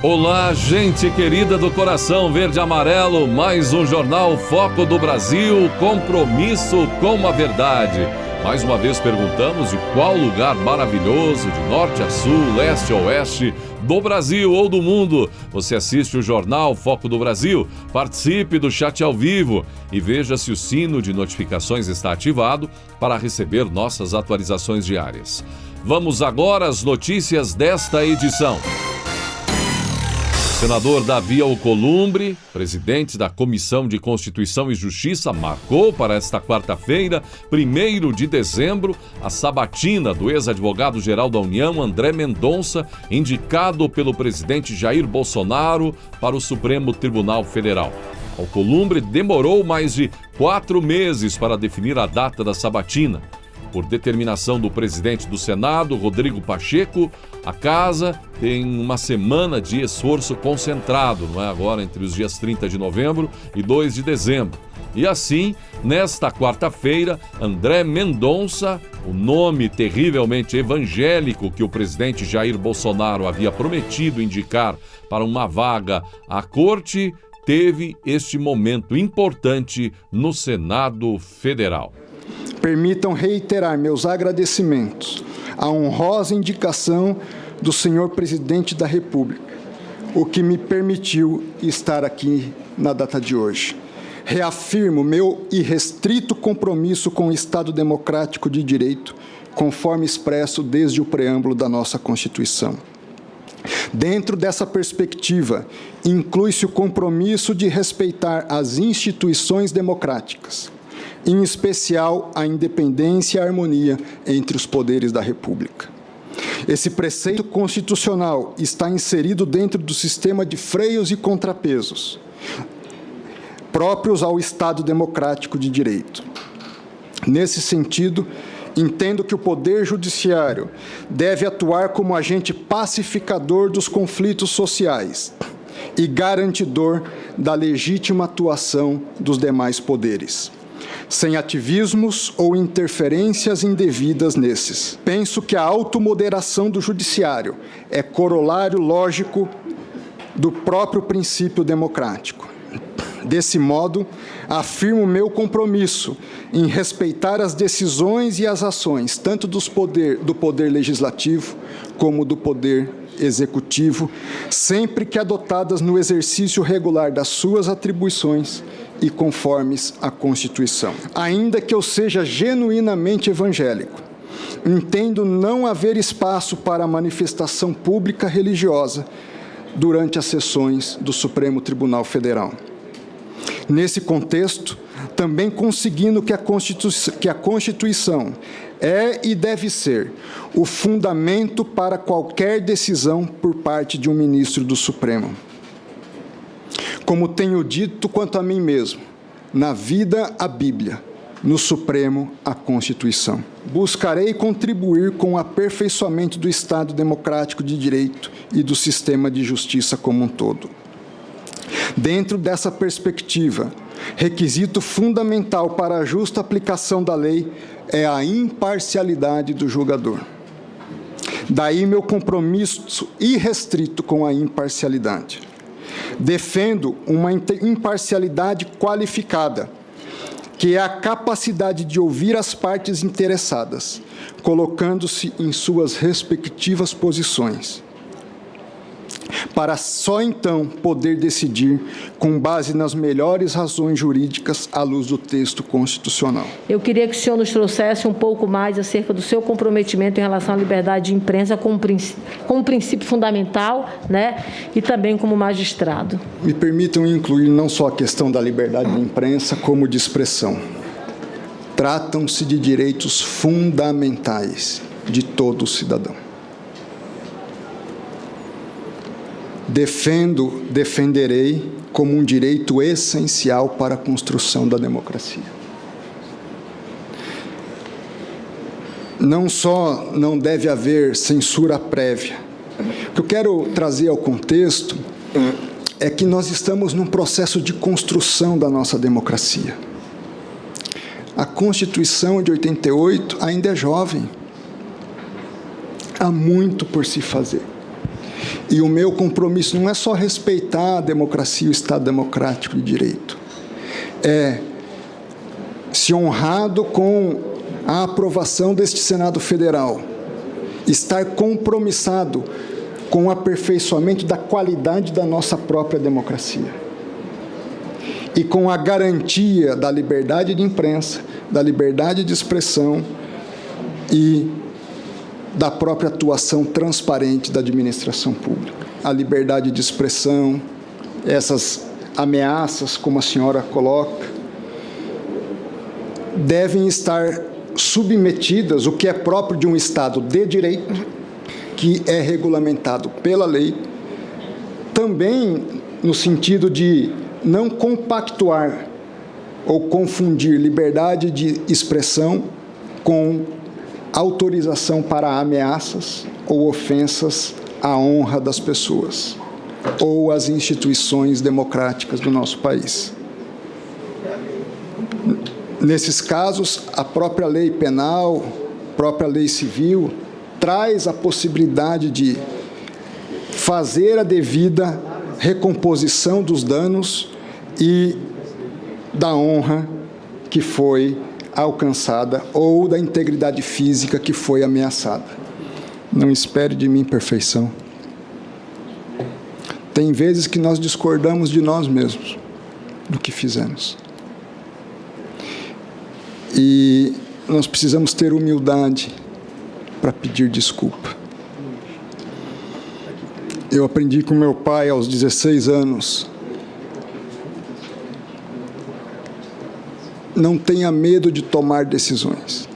Olá, gente querida do coração verde e amarelo, mais um jornal Foco do Brasil, compromisso com a verdade. Mais uma vez perguntamos de qual lugar maravilhoso, de norte a sul, leste a oeste, do Brasil ou do mundo, você assiste o jornal Foco do Brasil. Participe do chat ao vivo e veja se o sino de notificações está ativado para receber nossas atualizações diárias. Vamos agora às notícias desta edição. O senador Davi Alcolumbre, presidente da Comissão de Constituição e Justiça, marcou para esta quarta-feira, 1º de dezembro, a sabatina do ex-advogado-geral da União, André Mendonça, indicado pelo presidente Jair Bolsonaro para o Supremo Tribunal Federal. Alcolumbre demorou mais de 4 meses para definir a data da sabatina. Por determinação do presidente do Senado, Rodrigo Pacheco, a casa tem uma semana de esforço concentrado, não é? Agora entre os dias 30 de novembro e 2 de dezembro. E assim, nesta quarta-feira, André Mendonça, o nome terrivelmente evangélico que o presidente Jair Bolsonaro havia prometido indicar para uma vaga à corte, teve este momento importante no Senado Federal. Permitam reiterar meus agradecimentos à honrosa indicação do senhor presidente da República, o que me permitiu estar aqui na data de hoje. Reafirmo meu irrestrito compromisso com o Estado Democrático de Direito, conforme expresso desde o preâmbulo da nossa Constituição. Dentro dessa perspectiva, inclui-se o compromisso de respeitar as instituições democráticas, em especial a independência e a harmonia entre os poderes da República. Esse preceito constitucional está inserido dentro do sistema de freios e contrapesos, próprios ao Estado Democrático de Direito. Nesse sentido, entendo que o Poder Judiciário deve atuar como agente pacificador dos conflitos sociais e garantidor da legítima atuação dos demais poderes, sem ativismos ou interferências indevidas nesses. Penso que a automoderação do Judiciário é corolário lógico do próprio princípio democrático. Desse modo, afirmo meu compromisso em respeitar as decisões e as ações, tanto do Poder Legislativo como do Poder Executivo, sempre que adotadas no exercício regular das suas atribuições e conformes à Constituição. Ainda que eu seja genuinamente evangélico, entendo não haver espaço para a manifestação pública religiosa durante as sessões do Supremo Tribunal Federal. Nesse contexto, também conseguindo que a Constituição é e deve ser o fundamento para qualquer decisão por parte de um ministro do Supremo. Como tenho dito quanto a mim mesmo, na vida a Bíblia, no Supremo a Constituição. Buscarei contribuir com o aperfeiçoamento do Estado Democrático de Direito e do sistema de justiça como um todo. Dentro dessa perspectiva, requisito fundamental para a justa aplicação da lei é a imparcialidade do julgador. Daí meu compromisso irrestrito com a imparcialidade. Defendo uma imparcialidade qualificada, que é a capacidade de ouvir as partes interessadas, colocando-se em suas respectivas posições, para só então poder decidir com base nas melhores razões jurídicas à luz do texto constitucional. Eu queria que o senhor nos trouxesse um pouco mais acerca do seu comprometimento em relação à liberdade de imprensa como um princípio fundamental, né, e também como magistrado. Me permitam incluir não só a questão da liberdade de imprensa, como de expressão. Tratam-se de direitos fundamentais de todo cidadão. Defenderei como um direito essencial para a construção da democracia. Não só não deve haver censura prévia. O que eu quero trazer ao contexto é que nós estamos num processo de construção da nossa democracia. A Constituição de 88 ainda é jovem. Há muito por se fazer. E o meu compromisso não é só respeitar a democracia e o Estado democrático de direito, é se honrado com a aprovação deste Senado Federal, estar compromissado com o aperfeiçoamento da qualidade da nossa própria democracia e com a garantia da liberdade de imprensa, da liberdade de expressão e da própria atuação transparente da administração pública. A liberdade de expressão, essas ameaças, como a senhora coloca, devem estar submetidas, o que é próprio de um Estado de direito, que é regulamentado pela lei, também no sentido de não compactuar ou confundir liberdade de expressão com autorização para ameaças ou ofensas à honra das pessoas ou às instituições democráticas do nosso país. Nesses casos, a própria lei penal, a própria lei civil, traz a possibilidade de fazer a devida recomposição dos danos e da honra que foi alcançada ou da integridade física que foi ameaçada. Não espere de mim perfeição. Tem vezes que nós discordamos de nós mesmos, do que fizemos. E nós precisamos ter humildade para pedir desculpa. Eu aprendi com meu pai aos 16 anos. Não tenha medo de tomar decisões.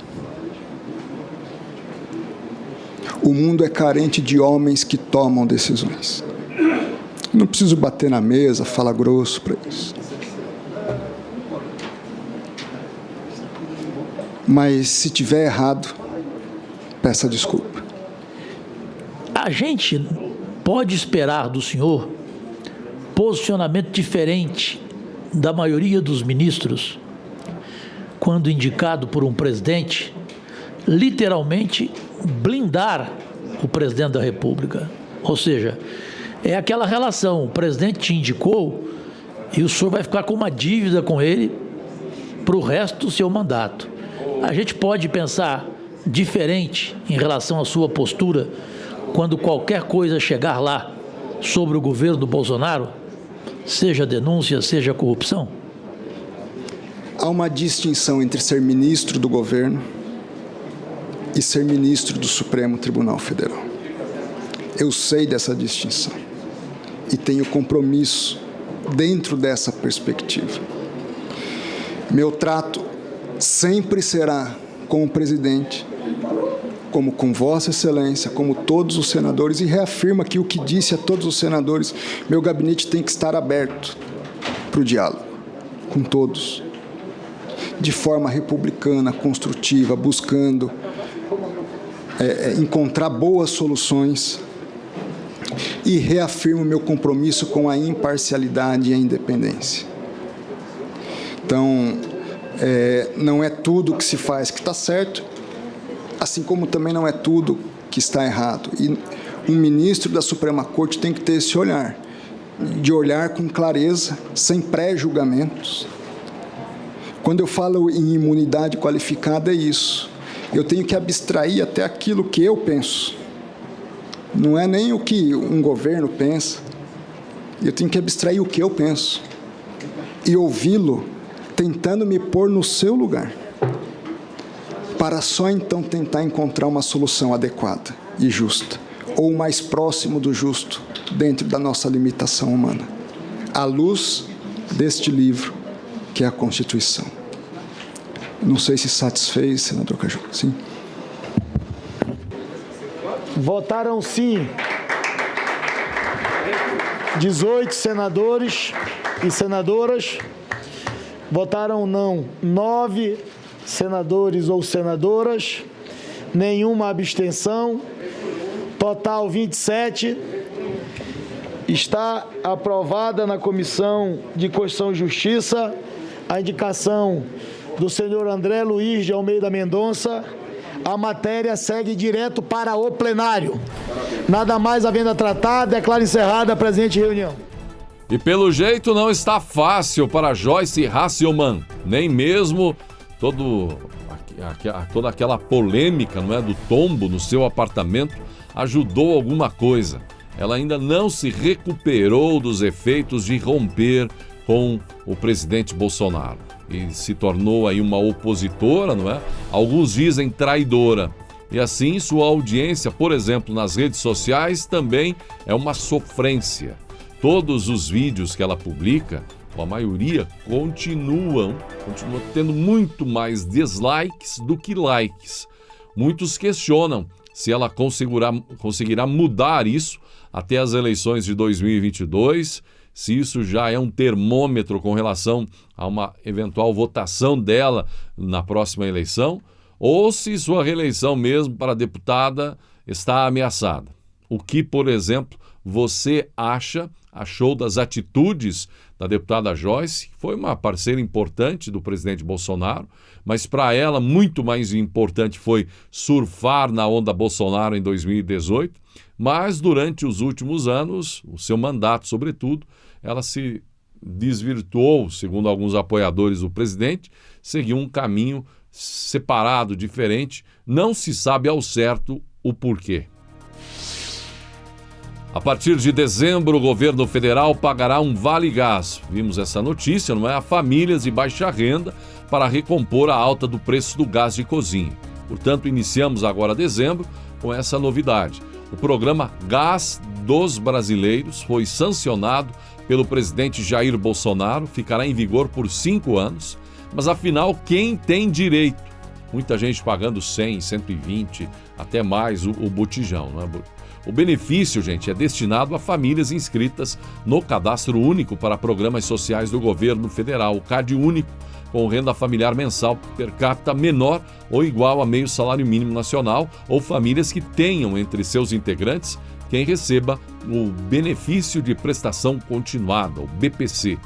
O mundo é carente de homens que tomam decisões. Não preciso bater na mesa, falar grosso para isso. Mas se tiver errado, peça desculpa. A gente pode esperar do senhor posicionamento diferente da maioria dos ministros quando indicado por um presidente, literalmente blindar o presidente da República. Ou seja, é aquela relação, o presidente te indicou e o senhor vai ficar com uma dívida com ele para o resto do seu mandato. A gente pode pensar diferente em relação à sua postura quando qualquer coisa chegar lá sobre o governo do Bolsonaro, seja denúncia, seja corrupção? Há uma distinção entre ser ministro do governo e ser ministro do Supremo Tribunal Federal. Eu sei dessa distinção e tenho compromisso dentro dessa perspectiva. Meu trato sempre será com o presidente, como com Vossa Excelência, como todos os senadores, e reafirmo aqui o que disse a todos os senadores: meu gabinete tem que estar aberto para o diálogo com todos, de forma republicana, construtiva, buscando encontrar boas soluções, e reafirmo meu compromisso com a imparcialidade e a independência. Então, não é tudo que se faz que está certo, assim como também não é tudo que está errado. E um ministro da Suprema Corte tem que ter esse olhar, de olhar com clareza, sem pré-julgamentos. Quando eu falo em imunidade qualificada, é isso. Eu tenho que abstrair até aquilo que eu penso. Não é nem o que um governo pensa. Eu tenho que abstrair o que eu penso e ouvi-lo tentando me pôr no seu lugar, para só então tentar encontrar uma solução adequada e justa, ou mais próximo do justo, dentro da nossa limitação humana, à luz deste livro, que é a Constituição. Não sei se satisfez, senador Caju. Sim. Votaram sim 18 senadores e senadoras. Votaram não 9 senadores ou senadoras. Nenhuma abstenção. Total 27. Está aprovada na Comissão de Constituição e Justiça a indicação do senhor André Luiz de Almeida Mendonça a matéria segue direto para o plenário. Nada mais havendo a tratar, declaro encerrada a presente reunião. E pelo jeito não está fácil para Joyce Hasselmann, nem mesmo toda aquela polêmica, não é, do tombo no seu apartamento ajudou alguma coisa. Ela ainda não se recuperou dos efeitos de romper com o presidente Bolsonaro e se tornou aí uma opositora, não é? Alguns dizem traidora. E assim sua audiência, por exemplo, nas redes sociais também é uma sofrência. Todos os vídeos que ela publica, a maioria, continua tendo muito mais dislikes do que likes. Muitos questionam se ela conseguirá mudar isso até as eleições de 2022, se isso já é um termômetro com relação a uma eventual votação dela na próxima eleição, ou se sua reeleição mesmo para deputada está ameaçada. O que, por exemplo, você achou das atitudes da deputada Joyce, que foi uma parceira importante do presidente Bolsonaro, mas para ela muito mais importante foi surfar na onda Bolsonaro em 2018, mas durante os últimos anos, o seu mandato sobretudo, ela se desvirtuou, segundo alguns apoiadores do presidente, seguiu um caminho separado, diferente, não se sabe ao certo o porquê. A partir de dezembro, o governo federal pagará um vale-gás. Vimos essa notícia, não é? A famílias de baixa renda para recompor a alta do preço do gás de cozinha. Portanto, iniciamos agora dezembro com essa novidade. O programa Gás dos Brasileiros foi sancionado pelo presidente Jair Bolsonaro, ficará em vigor por 5 anos, mas afinal, quem tem direito? Muita gente pagando 100, 120, até mais o botijão, não é? O benefício, gente, é destinado a famílias inscritas no Cadastro Único para Programas Sociais do Governo Federal, o CAD Único, com renda familiar mensal per capita menor ou igual a meio salário mínimo nacional, ou famílias que tenham entre seus integrantes quem receba o benefício de prestação continuada, o BPC.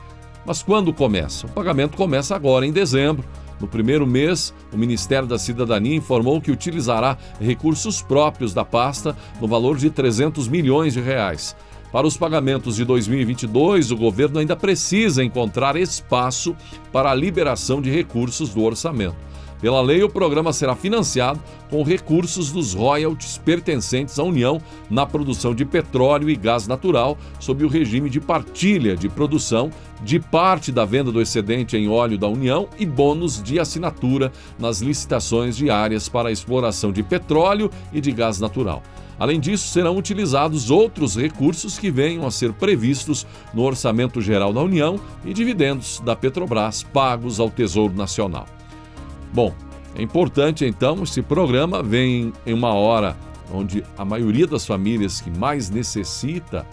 Mas quando começa? O pagamento começa agora, em dezembro. No primeiro mês, o Ministério da Cidadania informou que utilizará recursos próprios da pasta no valor de 300 milhões de reais. Para os pagamentos de 2022, o governo ainda precisa encontrar espaço para a liberação de recursos do orçamento. Pela lei, o programa será financiado com recursos dos royalties pertencentes à União na produção de petróleo e gás natural, sob o regime de partilha de produção de parte da venda do excedente em óleo da União e bônus de assinatura nas licitações de áreas para a exploração de petróleo e de gás natural. Além disso, serão utilizados outros recursos que venham a ser previstos no Orçamento Geral da União e dividendos da Petrobras pagos ao Tesouro Nacional. Bom, é importante então, esse programa vem em uma hora onde a maioria das famílias que mais necessitam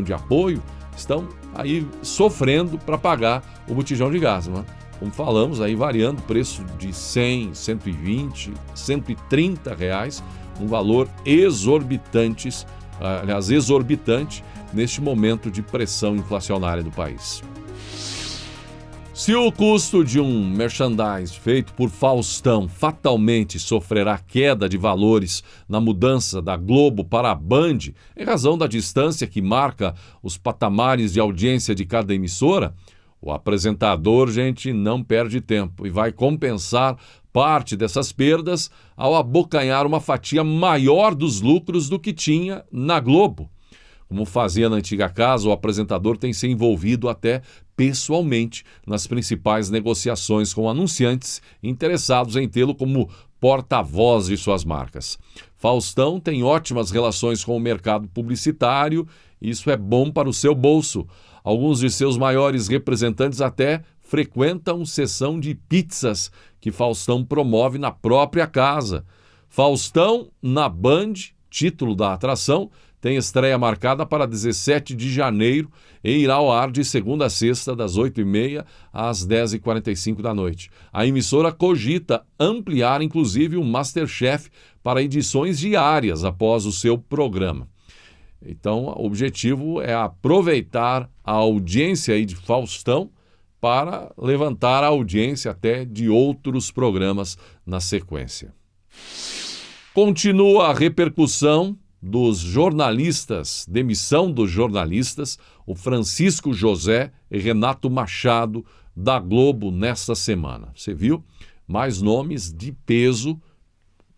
de apoio, estão aí sofrendo para pagar o botijão de gás, né? Como falamos, aí variando o preço de 100, 120, 130 reais, um valor exorbitante neste momento de pressão inflacionária do país. Se o custo de um merchandise feito por Faustão fatalmente sofrerá queda de valores na mudança da Globo para a Band, em razão da distância que marca os patamares de audiência de cada emissora, o apresentador, gente, não perde tempo e vai compensar parte dessas perdas ao abocanhar uma fatia maior dos lucros do que tinha na Globo. Como fazia na antiga casa, o apresentador tem se envolvido até pessoalmente nas principais negociações com anunciantes interessados em tê-lo como porta-voz de suas marcas. Faustão tem ótimas relações com o mercado publicitário e isso é bom para o seu bolso. Alguns de seus maiores representantes até frequentam sessão de pizzas que Faustão promove na própria casa. Faustão na Band, título da atração, tem estreia marcada para 17 de janeiro e irá ao ar de segunda a sexta, das 8h30 às 10h45 da noite. A emissora cogita ampliar, inclusive, o MasterChef para edições diárias após o seu programa. Então, o objetivo é aproveitar a audiência aí de Faustão para levantar a audiência até de outros programas na sequência. Continua a repercussão dos jornalistas, demissão dos jornalistas, o Francisco José e Renato Machado, da Globo, nesta semana. Você viu? Mais nomes de peso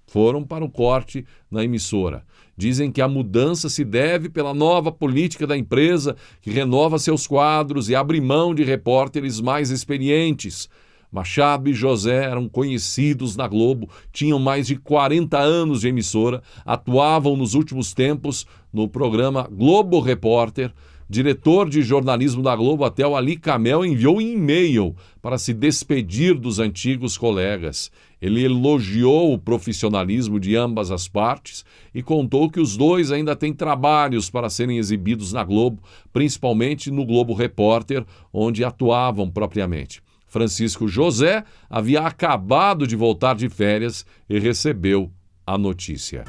foram para o corte na emissora. Dizem que a mudança se deve pela nova política da empresa, que renova seus quadros e abre mão de repórteres mais experientes. Machado e José eram conhecidos na Globo, tinham mais de 40 anos de emissora, atuavam nos últimos tempos no programa Globo Repórter. Diretor de jornalismo da Globo, Atel Ali Camel, enviou um e-mail para se despedir dos antigos colegas. Ele elogiou o profissionalismo de ambas as partes e contou que os dois ainda têm trabalhos para serem exibidos na Globo, principalmente no Globo Repórter, onde atuavam propriamente. Francisco José havia acabado de voltar de férias e recebeu a notícia.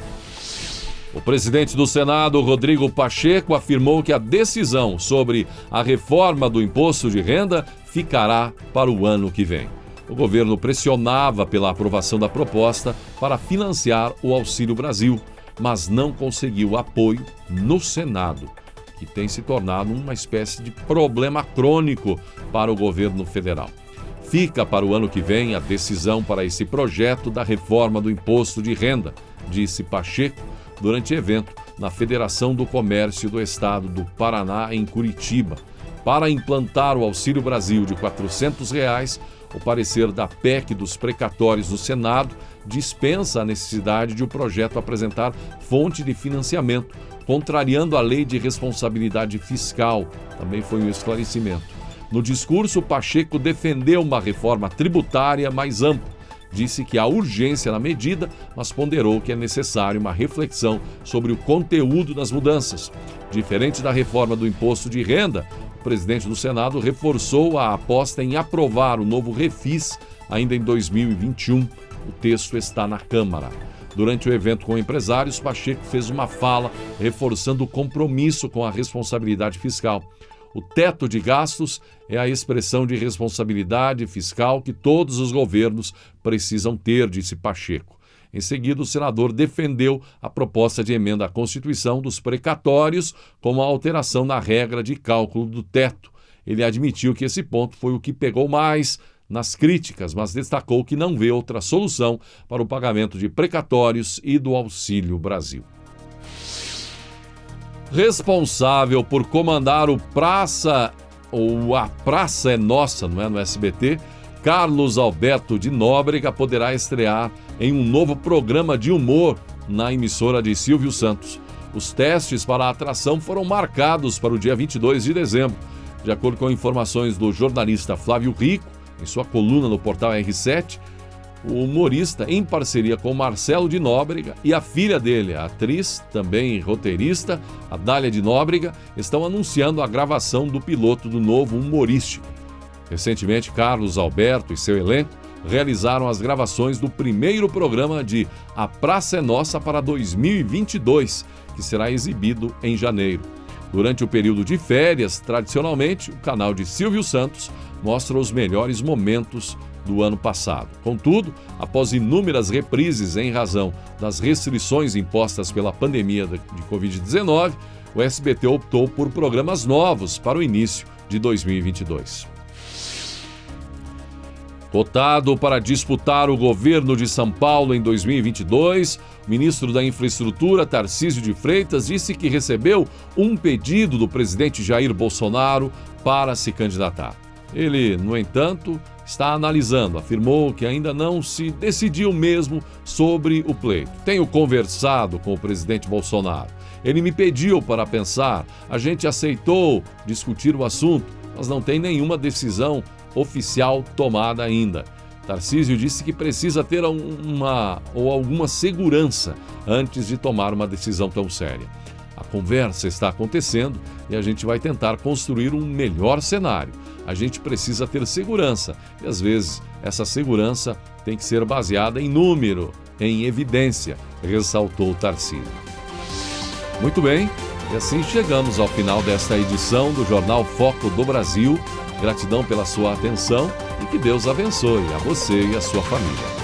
O presidente do Senado, Rodrigo Pacheco, afirmou que a decisão sobre a reforma do imposto de renda ficará para o ano que vem. O governo pressionava pela aprovação da proposta para financiar o Auxílio Brasil, mas não conseguiu apoio no Senado, que tem se tornado uma espécie de problema crônico para o governo federal. Fica para o ano que vem a decisão para esse projeto da reforma do imposto de renda, disse Pacheco durante evento na Federação do Comércio do Estado do Paraná, em Curitiba. Para implantar o Auxílio Brasil de R$ 400, o parecer da PEC dos precatórios no Senado dispensa a necessidade de o projeto apresentar fonte de financiamento, contrariando a lei de responsabilidade fiscal. Também foi um esclarecimento. No discurso, Pacheco defendeu uma reforma tributária mais ampla. Disse que há urgência na medida, mas ponderou que é necessário uma reflexão sobre o conteúdo das mudanças. Diferente da reforma do imposto de renda, o presidente do Senado reforçou a aposta em aprovar o novo refis ainda em 2021. O texto está na Câmara. Durante o evento com empresários, Pacheco fez uma fala reforçando o compromisso com a responsabilidade fiscal. O teto de gastos é a expressão de responsabilidade fiscal que todos os governos precisam ter, disse Pacheco. Em seguida, o senador defendeu a proposta de emenda à Constituição dos precatórios como a alteração na regra de cálculo do teto. Ele admitiu que esse ponto foi o que pegou mais nas críticas, mas destacou que não vê outra solução para o pagamento de precatórios e do Auxílio Brasil. Responsável por comandar o Praça, ou A Praça é Nossa, não é, no SBT, Carlos Alberto de Nóbrega poderá estrear em um novo programa de humor na emissora de Silvio Santos. Os testes para a atração foram marcados para o dia 22 de dezembro. De acordo com informações do jornalista Flávio Rico, em sua coluna no portal R7, o humorista, em parceria com Marcelo de Nóbrega e a filha dele, a atriz, também roteirista, a Dália de Nóbrega, estão anunciando a gravação do piloto do novo humorístico. Recentemente, Carlos Alberto e seu elenco realizaram as gravações do primeiro programa de A Praça é Nossa para 2022, que será exibido em janeiro. Durante o período de férias, tradicionalmente, o canal de Silvio Santos mostra os melhores momentos do ano passado. Contudo, após inúmeras reprises em razão das restrições impostas pela pandemia de Covid-19, o SBT optou por programas novos para o início de 2022. Cotado para disputar o governo de São Paulo em 2022, o ministro da Infraestrutura, Tarcísio de Freitas, disse que recebeu um pedido do presidente Jair Bolsonaro para se candidatar. Ele, no entanto, está analisando, afirmou que ainda não se decidiu mesmo sobre o pleito. Tenho conversado com o presidente Bolsonaro. Ele me pediu para pensar, a gente aceitou discutir o assunto, mas não tem nenhuma decisão oficial tomada ainda. Tarcísio disse que precisa ter alguma segurança antes de tomar uma decisão tão séria. A conversa está acontecendo e a gente vai tentar construir um melhor cenário. A gente precisa ter segurança e, às vezes, essa segurança tem que ser baseada em número, em evidência, ressaltou Tarcísio. Muito bem, E assim chegamos ao final desta edição do Jornal Foco do Brasil. Gratidão pela sua atenção e que Deus abençoe a você e a sua família.